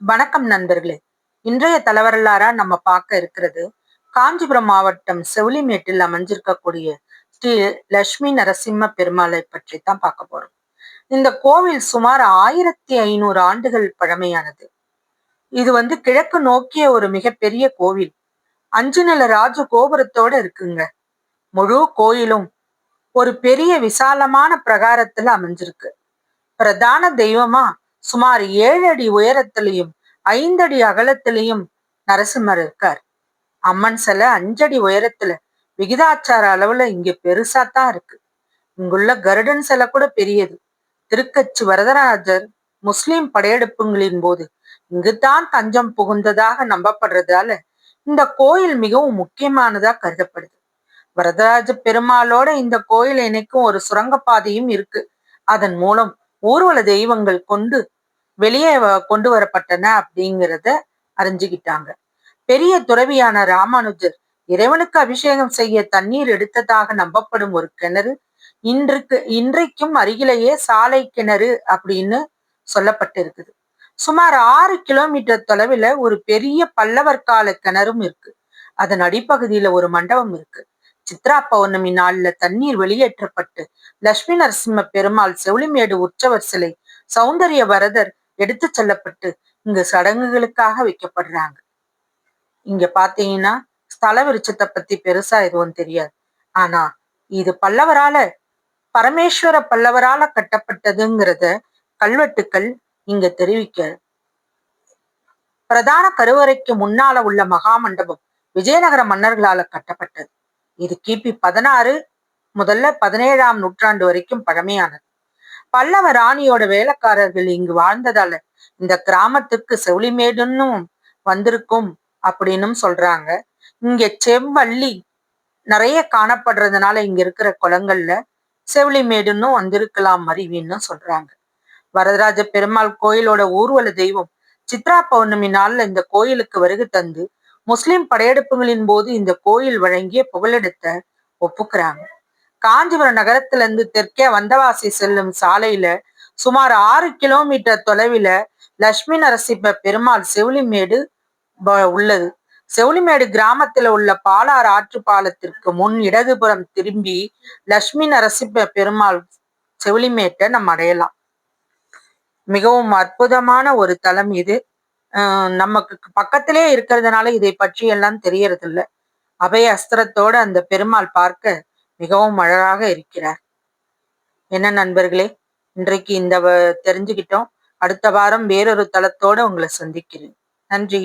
வணக்கம் நண்பர்களே. இன்றைய தலைவரலாறா நம்ம பார்க்க இருக்கிறது காஞ்சிபுரம் மாவட்டம் செவிலிமேட்டில் அமைஞ்சிருக்கக்கூடிய ஸ்ரீ லட்சுமி நரசிம்ம பெருமாளை பற்றி தான் பார்க்க போறோம். இந்த கோவில் சுமார் 1500 ஆண்டுகள் பழமையானது. இது கிழக்கு நோக்கிய ஒரு மிகப்பெரிய கோவில். 5 நில ராஜ கோபுரத்தோட இருக்குங்க. முழு கோயிலும் ஒரு பெரிய விசாலமான பிரகாரத்துல அமைஞ்சிருக்கு. பிரதான தெய்வமா சுமார் 7 அடி உயரத்திலையும் 5 அடி அகலத்திலையும் நரசிம்மர் இருக்கார். அம்மன் சிலை 5 அடி உயரத்துல விகிதாச்சார அளவுல இங்க பெருசாத்தான் இருக்கு. இங்குள்ள கருடன் சிலை கூட பெரியது. திருக்கச்சி வரதராஜர் முஸ்லிம் படையெடுப்புகளின் போது இங்குதான் தஞ்சம் புகுந்ததாக நம்பப்படுறதால இந்த கோயில் மிகவும் முக்கியமானதா கருதப்படுது. வரதராஜ பெருமாளோட இந்த கோயிலை இணைக்கும் ஒரு சுரங்கப்பாதையும் இருக்கு. அதன் மூலம் ஊர்வல தெய்வங்கள் வெளியே கொண்டு வரப்பட்டன அப்படிங்கிறத அறிஞ்சுக்கிட்டாங்க. பெரிய துறவியான ராமானுஜர் இறைவனுக்கு அபிஷேகம் செய்ய தண்ணீர் எடுத்ததாக நம்பப்படும் ஒரு கிணறு இன்றைக்கும் அருகிலேயே சாலை கிணறு அப்படின்னு சொல்லப்பட்டிருக்குது. சுமார் 6 கிலோமீட்டர் தொலைவில் ஒரு பெரிய பல்லவர் கால கிணறும் இருக்கு. அதன் அடிப்பகுதியில ஒரு மண்டபம் இருக்கு. சித்ரா பௌர்ணமி நாள்ல தண்ணீர் வெளியேற்றப்பட்டு லட்சுமி நரசிம்ம பெருமாள் செவிலிமேடு உற்சவர் சிலை சௌந்தரிய வரதர் எடுத்து செல்லப்பட்டு இங்க சடங்குகளுக்காக வைக்கப்படுறாங்க. இங்க பாத்தீங்கன்னா ஸ்தல விருட்சத்தை பத்தி பெருசா எதுவும் தெரியாது. ஆனா இது பரமேஸ்வர பல்லவரால கட்டப்பட்டதுங்கிறத கல்வெட்டுக்கள் இங்க தெரிவிக்க. பிரதான கருவறைக்கு முன்னால உள்ள மகாமண்டபம் விஜயநகர மன்னர்களால கட்டப்பட்டது. இது கிபி 16 முதல்ல 17ஆம் நூற்றாண்டு வரைக்கும் பழமையானது. பல்லவ ராணியோட வேலைக்காரர்கள் இங்கு வாழ்ந்ததால இந்த கிராமத்துக்கு செவிலிமேடுன்னு வந்திருக்கும் அப்படின்னு சொல்றாங்க. இங்க செவ்வள்ளி நிறைய காணப்படுறதுனால இங்க இருக்கிற குளங்கள்ல செவிலிமேடுன்னு வந்திருக்கலாம் மருவின்னு சொல்றாங்க. வரதராஜ பெருமாள் கோயிலோட ஊர்வல தெய்வம் சித்ரா பௌர்ணமி நாள்ல இந்த கோயிலுக்கு வருகை தந்து முஸ்லிம் படையெடுப்புகளின் போது இந்த கோயில் வழங்கிய புகலிடத்தை ஒப்புக்கிறாங்க. காஞ்சிபுரம் நகரத்துல இருந்து தெற்கே வந்தவாசி செல்லும் சாலையில சுமார் 6 கிலோமீட்டர் தொலைவில லட்சுமி நரசிம்ம பெருமாள் செவிலிமேடு உள்ளது. செவிலிமேடு கிராமத்துல உள்ள பாலாறு ஆற்று பாலத்திற்கு முன் இடதுபுறம் திரும்பி லட்சுமி நரசிம்ம பெருமாள் செவிலிமேட்டை நம்ம அடையலாம். மிகவும் அற்புதமான ஒரு தலம் இது. நமக்கு பக்கத்திலே இருக்கிறதுனால இதை பற்றி எல்லாம் தெரியறது இல்லை. அபய அஸ்திரத்தோட அந்த பெருமாள் பார்க்க மிகவும் அழகாக இருக்கிறார். என்ன நண்பர்களே, இன்றைக்கு தெரிஞ்சுக்கிட்டோம். அடுத்த வாரம் வேறொரு தலத்தோட உங்களை சந்திக்கிறேன். நன்றி.